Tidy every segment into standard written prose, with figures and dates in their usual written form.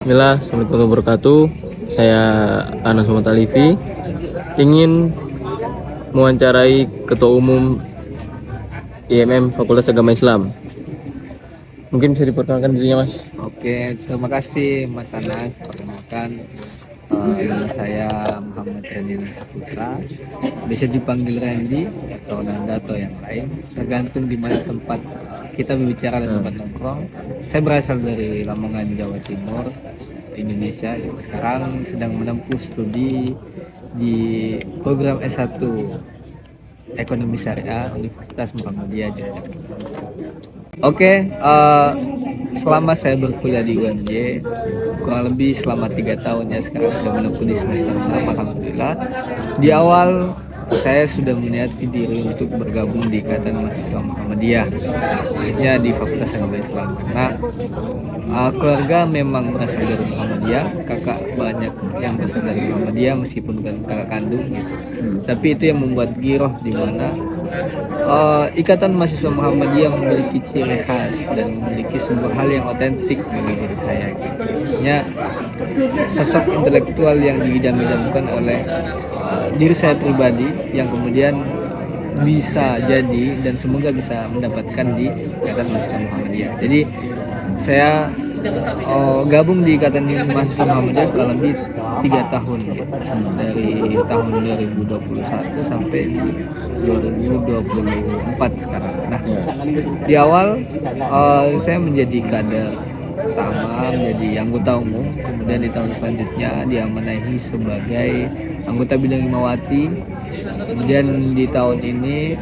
Bismillah, Assalamualaikum warahmatullahi wabarakatuh. Saya Anas Muhammad Alifi, ingin mewawancarai Ketua Umum IMM Fakultas Agama Islam. Mungkin bisa diperkenalkan dirinya, Mas? Oke, terima kasih Mas Anas. Perkenalkan, nama saya Muhammad Randy Saputra. Bisa dipanggil Randy atau Nanda atau yang lain, tergantung di mana tempat kita berbicara dan tempat nongkrong. Saya berasal dari Lamongan, Jawa Timur, Indonesia. Sekarang sedang menempuh studi di program S1 Ekonomi Syariah Universitas Muhammadiyah Yogyakarta. Oke, selama saya berkuliah di UMJ kurang lebih selama 3 tahun ya, sekarang sudah menempuh di semester 6, alhamdulillah. Di awal saya sudah meniati diri untuk bergabung di Ikatan Mahasiswa Muhammadiyah, khususnya di Fakultas Agama Islam, karena keluarga memang berasal dari Muhammadiyah, kakak banyak yang berasal dari Muhammadiyah meskipun bukan kakak kandung gitu. Tapi itu yang membuat giroh, di mana Ikatan Mahasiswa Muhammadiyah memiliki ciri khas dan memiliki sebuah hal yang otentik bagi diri saya. Ya, sosok intelektual yang diidam-idamkan oleh diri saya pribadi, yang kemudian bisa jadi dan semoga bisa mendapatkan di Ikatan Mahasiswa Muhammadiyah. Jadi saya gabung di Ikatan Mahasiswa Muhammadiyah kurang lebih 3 tahun, dari tahun 2021 sampai di 2024 sekarang. Nah, di awal saya menjadi kader pertama, menjadi anggota umum, kemudian di tahun selanjutnya diamanahi sebagai anggota bidang Himawati, kemudian di tahun ini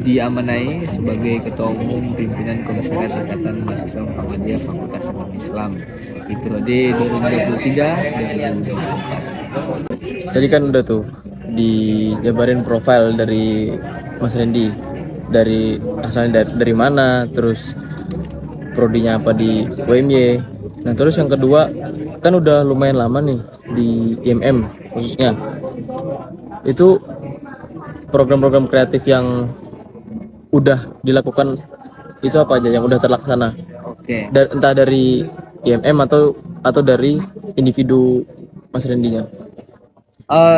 diamanahi sebagai ketua umum pimpinan Komisariat Ikatan Mahasiswa Muhammadiyah Fakultas Agama Islam di periode 2023-2024. Tadi kan udah tuh dijabarin profil dari Mas Randy, dari asalnya dari mana, terus prodinya apa di UMY. Nah, terus yang kedua, kan udah lumayan lama nih di IMM khususnya. Itu program-program kreatif yang udah dilakukan itu apa aja yang udah terlaksana? Oke. Entah dari IMM atau dari individu Mas Randy-nya.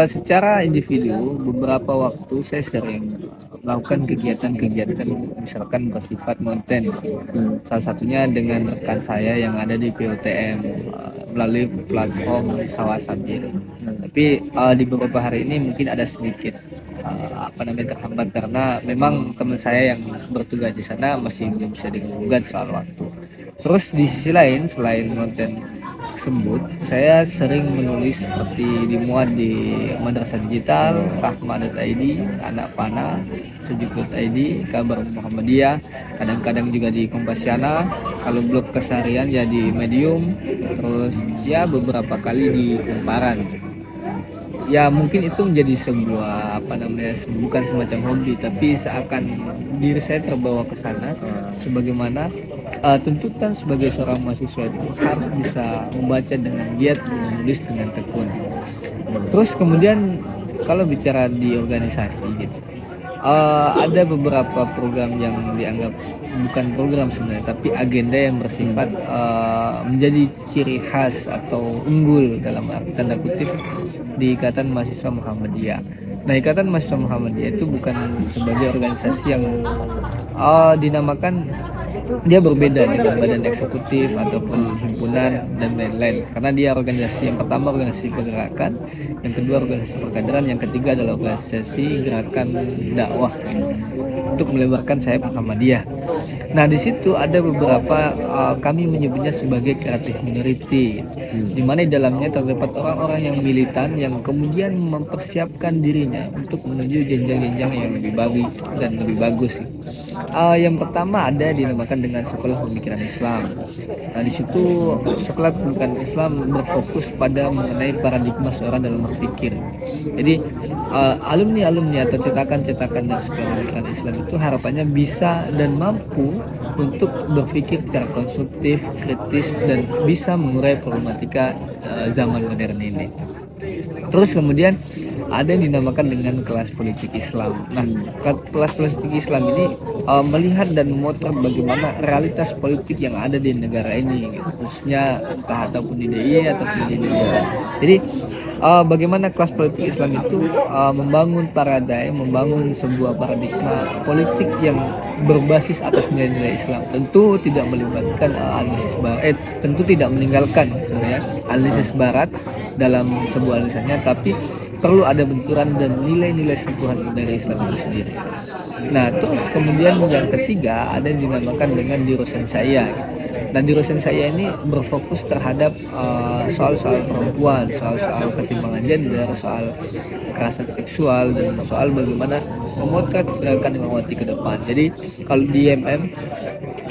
Secara individu, beberapa waktu saya sering melakukan kegiatan-kegiatan misalkan bersifat konten. Salah satunya dengan rekan saya yang ada di PUTM melalui platform Sawasabir. Tapi di beberapa hari ini mungkin ada sedikit terhambat karena memang teman saya yang bertugas di sana masih belum bisa digugat soal waktu. Terus di sisi lain, selain konten tersebut, saya sering menulis seperti dimuat di Madrasah Digital, Rahma.id, Anak Panah, Sejuk.id, Kabar Muhammadiyah, kadang-kadang juga di Kompasiana, kalau blog keseharian ya di Medium, terus ya beberapa kali di Kumparan. Ya mungkin itu menjadi sebuah bukan semacam hobi, tapi seakan diri saya terbawa ke sana, sebagaimana tuntutan sebagai seorang mahasiswa itu harus bisa membaca dengan giat, menulis dengan tekun. Terus kemudian kalau bicara di organisasi gitu, ada beberapa program yang dianggap bukan program sebenarnya, tapi agenda yang bersifat menjadi ciri khas atau unggul dalam tanda kutip di Ikatan Mahasiswa Muhammadiyah. Nah, Ikatan Mahasiswa Muhammadiyah itu bukan sebagai organisasi yang dinamakan, dia berbeda dengan badan eksekutif ataupun himpunan dan lain-lain, karena dia organisasi yang pertama organisasi pergerakan, yang kedua organisasi perkaderan, yang ketiga adalah organisasi gerakan dakwah untuk melebarkan sayap Muhammadiyah. Nah, di situ ada beberapa kami menyebutnya sebagai creative minority, di mana di dalamnya terdapat orang-orang yang militan yang kemudian mempersiapkan dirinya untuk menuju jenjang-jenjang yang lebih bagus dan lebih bagus. Yang pertama ada dinamakan dengan Sekolah Pemikiran Islam. Nah, di situ Sekolah Pemikiran Islam berfokus pada mengenai paradigma seorang dalam berpikir. Jadi alumni-alumni atau cetakan-cetakan dari Sekolah Pemikiran Islam itu harapannya bisa dan mampu untuk berpikir secara konstruktif, kritis, dan bisa mengurai problematika zaman modern ini. Terus kemudian ada yang dinamakan dengan kelas politik Islam. Nah, kelas politik Islam ini melihat dan memotret bagaimana realitas politik yang ada di negara ini, gitu. Khususnya entah ataupun di DIY ataupun di Indonesia. Jadi bagaimana kelas politik Islam itu membangun paradigma, membangun sebuah paradigma politik yang berbasis atas nilai-nilai Islam. Tentu tidak melibatkan analisis barat, tentu tidak meninggalkan analisis barat dalam sebuah analisanya, tapi perlu ada benturan dan nilai-nilai sentuhan dari Islam itu sendiri. Nah, terus kemudian yang ketiga ada yang dinamakan dengan dirosen saya. Dan dirosen saya ini berfokus terhadap soal-soal perempuan, soal-soal ketimpangan gender, soal kekerasan seksual, dan soal bagaimana memotret gerakan Imawati ke depan. Jadi kalau di IMM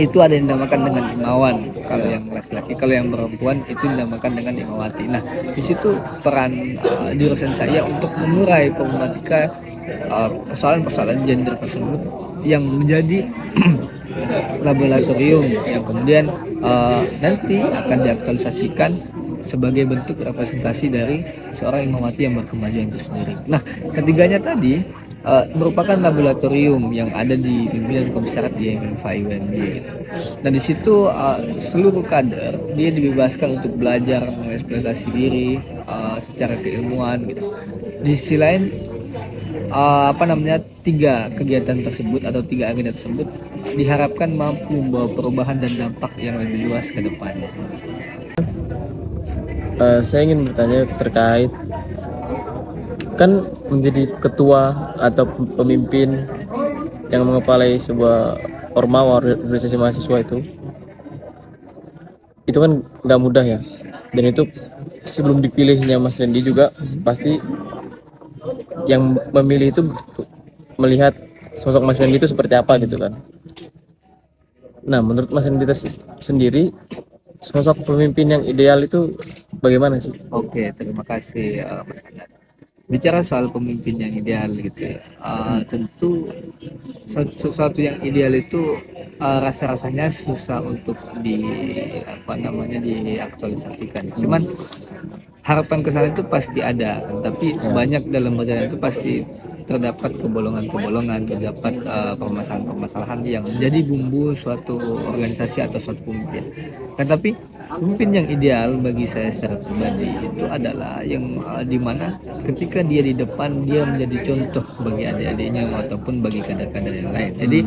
itu ada yang dinamakan dengan Imawan kalau yang laki-laki, kalau yang perempuan itu dinamakan dengan Imawati. Nah, di situ peran dirosen saya untuk mengurai problematika persoalan-persoalan gender tersebut yang menjadi laboratorium yang kemudian nanti akan diaktualisasikan sebagai bentuk representasi dari seorang Imamati yang berkemajuan itu sendiri. Nah, ketiganya tadi merupakan laboratorium yang ada di pimpinan komisariat IMM FIWMB gitu. Dan di situ seluruh kader dia dibebaskan untuk belajar mengeksplorasi diri secara keilmuan gitu. Di sisi lain tiga kegiatan tersebut atau tiga agenda tersebut diharapkan mampu membawa perubahan dan dampak yang lebih luas ke depannya. Saya ingin bertanya terkait kan menjadi ketua atau pemimpin yang mengepalai sebuah ormawa organisasi mahasiswa itu kan nggak mudah ya, dan itu sebelum dipilihnya Mas Randy juga pasti yang memilih itu melihat sosok Mas Randy itu seperti apa gitu kan. Nah, menurut Mas Randy sendiri sosok pemimpin yang ideal itu bagaimana sih? Oke, terima kasih Mas Anas. Bicara soal pemimpin yang ideal gitu ya, tentu sesuatu yang ideal itu rasa-rasanya susah untuk diaktualisasikan. Cuman harapan kesana itu pasti ada, tapi banyak dalam perjalanan itu pasti terdapat kebolongan-kebolongan, terdapat permasalahan-permasalahan yang menjadi bumbu suatu organisasi atau suatu pemimpin. Tapi pemimpin yang ideal bagi saya secara pribadi itu adalah yang dimana ketika dia di depan dia menjadi contoh bagi adik-adiknya ataupun bagi kader-kader yang lain. Jadi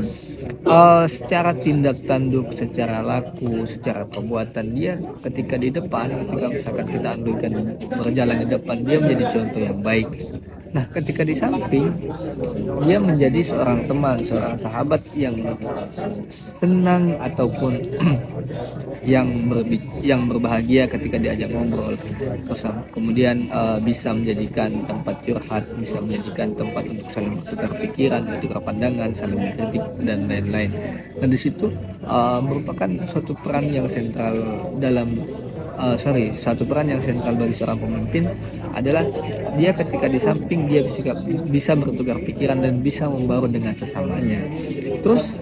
secara tindak tanduk, secara laku, secara perbuatan dia ketika di depan, ketika misalkan kita andalkan berjalan di depan, dia menjadi contoh yang baik. Nah, ketika di samping dia menjadi seorang teman, seorang sahabat yang senang ataupun yang berbahagia ketika diajak ngobrol. Terus kemudian bisa menjadikan tempat curhat, bisa menjadikan tempat untuk saling bertukar pikiran, bertukar pandangan, saling mengkritik dan lain-lain. Dan di situ merupakan suatu peran yang sentral satu peran yang sentral bagi seorang pemimpin adalah dia ketika di samping dia bisa bertukar pikiran dan bisa membaur dengan sesamanya. Terus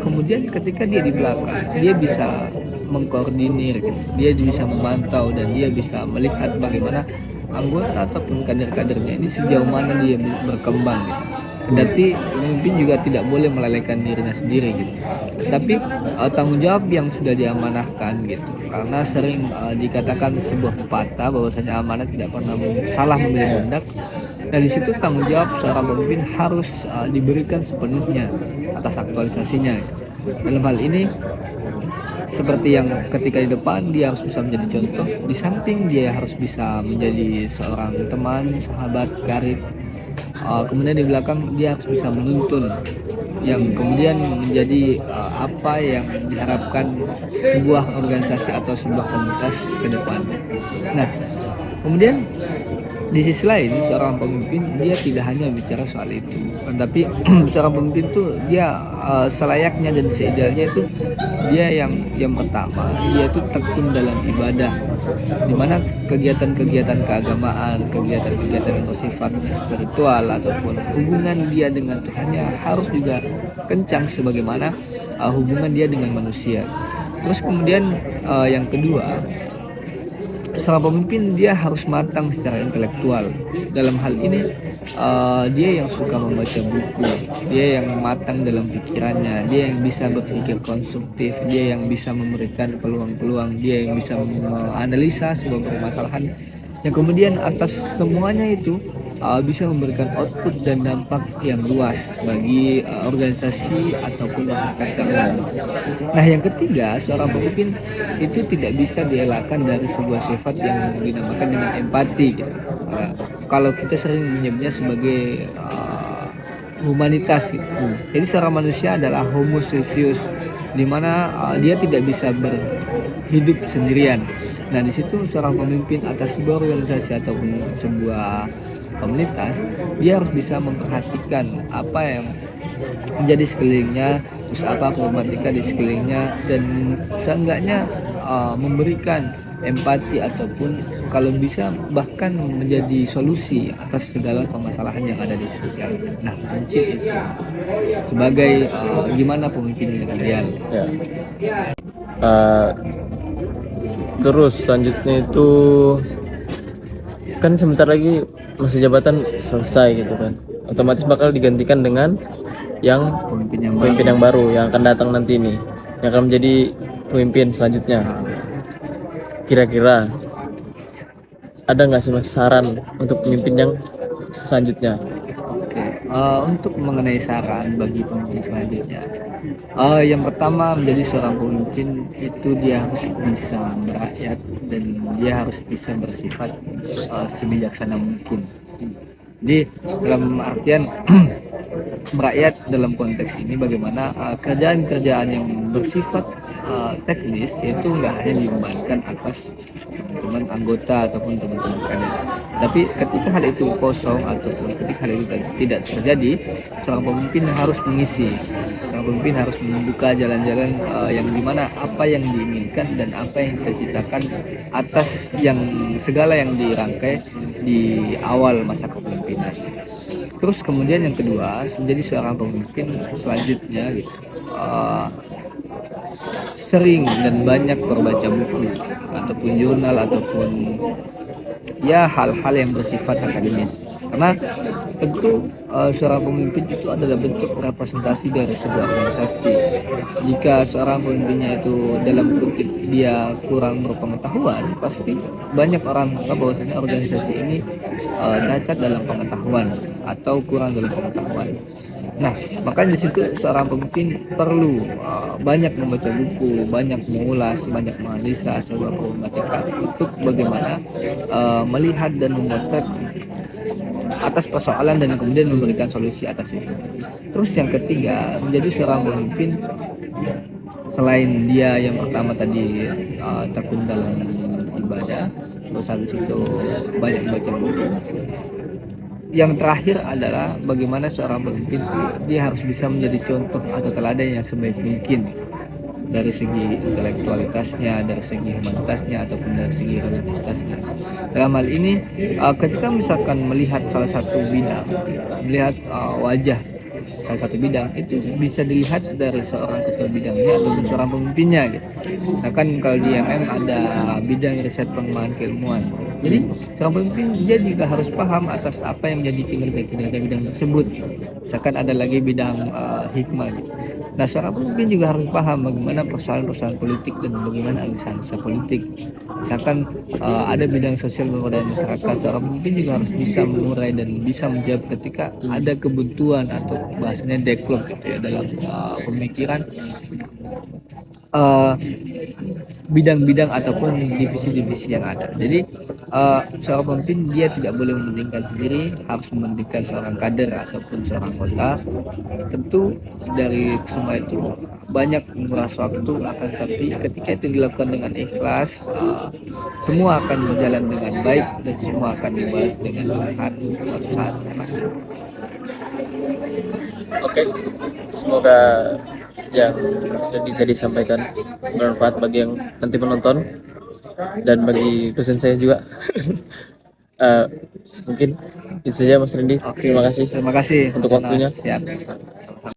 kemudian ketika dia di belakang dia bisa mengkoordinir gitu. Dia bisa memantau dan dia bisa melihat bagaimana anggota ataupun kader-kadernya ini sejauh mana dia berkembang gitu. Berarti pemimpin juga tidak boleh melalaikan dirinya sendiri gitu. Tapi tanggung jawab yang sudah diamanahkan gitu. Karena sering dikatakan sebuah pepatah bahwasanya amanah tidak pernah salah memilih pundak. Dan di situ tanggung jawab seorang pemimpin harus diberikan sepenuhnya atas aktualisasinya. Dalam hal ini seperti yang ketika di depan dia harus bisa menjadi contoh, di samping dia harus bisa menjadi seorang teman, sahabat, karib. Kemudian di belakang dia harus bisa menuntun yang kemudian menjadi apa yang diharapkan sebuah organisasi atau sebuah komunitas ke depan. Nah, kemudian di sisi lain seorang pemimpin dia tidak hanya bicara soal itu, tapi seorang pemimpin itu dia selayaknya dan seidealnya itu dia yang pertama dia itu tekun dalam ibadah, dimana kegiatan-kegiatan keagamaan, kegiatan-kegiatan yang bersifat spiritual ataupun hubungan dia dengan Tuhannya harus juga kencang sebagaimana hubungan dia dengan manusia. Terus kemudian yang kedua seorang pemimpin dia harus matang secara intelektual. Dalam hal ini dia yang suka membaca buku, dia yang matang dalam pikirannya, dia yang bisa berpikir konstruktif, dia yang bisa memberikan peluang-peluang, dia yang bisa menganalisa sebuah permasalahan, yang kemudian atas semuanya itu bisa memberikan output dan dampak yang luas bagi organisasi ataupun masyarakat secara umum. Nah, yang ketiga, seorang pemimpin itu tidak bisa dielakkan dari sebuah sifat yang dinamakan dengan empati gitu. Kalau kita sering menyebutnya sebagai humanitas gitu. Jadi seorang manusia adalah homo sapiens, di mana dia tidak bisa berhidup sendirian. Nah, di situ seorang pemimpin atas sebuah organisasi ataupun sebuah komunitas, dia harus bisa memperhatikan apa yang menjadi sekelilingnya, terus apa problematika di sekelilingnya, dan seenggaknya memberikan empati ataupun kalau bisa bahkan menjadi solusi atas segala permasalahan yang ada di sosial. Nah, mungkin itu sebagai gimana pemimpin yang ideal. Ya. Terus selanjutnya itu kan sebentar lagi masa jabatan selesai gitu kan, otomatis bakal digantikan dengan yang pemimpin yang baru yang akan datang nanti nih, yang akan menjadi pemimpin selanjutnya. Kira-kira ada nggak sih mas saran untuk pemimpin yang selanjutnya? Untuk mengenai saran bagi pemimpin selanjutnya, yang pertama, menjadi seorang pemimpin itu dia harus bisa merakyat dan dia harus bisa bersifat sebijaksana mungkin. Jadi dalam artian merakyat dalam konteks ini bagaimana kerjaan-kerjaan yang bersifat teknis itu nggak hanya dibebankan atas teman-teman anggota ataupun teman-teman kader. Tapi ketika hal itu kosong ataupun ketika hal itu tidak terjadi, seorang pemimpin harus mengisi. Seorang pemimpin harus membuka jalan-jalan yang dimana apa yang diinginkan dan apa yang kita citakan atas yang segala yang dirangkai di awal masa kepemimpinan. Terus kemudian yang kedua, menjadi seorang pemimpin selanjutnya gitu, sering dan banyak membaca buku ataupun jurnal ataupun ya hal-hal yang bersifat akademis, karena tentu seorang pemimpin itu adalah bentuk representasi dari sebuah organisasi. Jika seorang pemimpinnya itu dalam kutip dia kurang berpengetahuan, pasti banyak orang menganggap bahwasanya organisasi ini cacat dalam pengetahuan atau kurang dalam pengetahuan. Nah, makanya di situ seorang pemimpin perlu banyak membaca buku, banyak mengulas, banyak menganalisa sebuah problematika untuk bagaimana melihat dan memotret atas persoalan dan kemudian memberikan solusi atas itu. Terus yang ketiga, menjadi seorang pemimpin selain dia yang pertama tadi tekun dalam ibadah, terus habis itu banyak membaca buku. Yang terakhir adalah bagaimana seorang pemimpin itu dia harus bisa menjadi contoh atau teladan yang sebaik mungkin dari segi intelektualitasnya, dari segi humanitasnya ataupun dari segi religiositasnya. Dalam hal ini, ketika misalkan melihat salah satu bidang, melihat wajah salah satu bidang, itu bisa dilihat dari seorang ketua bidangnya ataupun seorang pemimpinnya gitu. Misalkan kalau di MM ada bidang riset pengembangan keilmuan, jadi seorang pemimpin dia juga harus paham atas apa yang menjadi kinerja bidang tersebut. Misalkan ada lagi bidang hikmah gitu. Nah, seorang pemimpin juga harus paham bagaimana persoalan-persoalan politik dan bagaimana aliansi politik. Misalkan ada bidang sosial pemberdayaan masyarakat, seorang pemimpin juga harus bisa mengurai dan bisa menjawab ketika ada kebutuhan atau bahasanya deadlock gitu ya dalam pemikiran bidang-bidang ataupun divisi-divisi yang ada. Jadi seorang pemimpin dia tidak boleh mementingkan sendiri, harus mementingkan seorang kader ataupun seorang anggota. Tentu dari semua itu banyak menguras waktu, akan tapi ketika itu dilakukan dengan ikhlas, semua akan berjalan dengan baik dan semua akan dibahas dengan hati suatu saat. Oke, semoga yang Mas tadi sampaikan bermanfaat bagi yang nanti menonton dan bagi dosen saya juga. Mungkin itu saja Mas Randy. Oke, Terima kasih terima kasih untuk waktunya. Siap.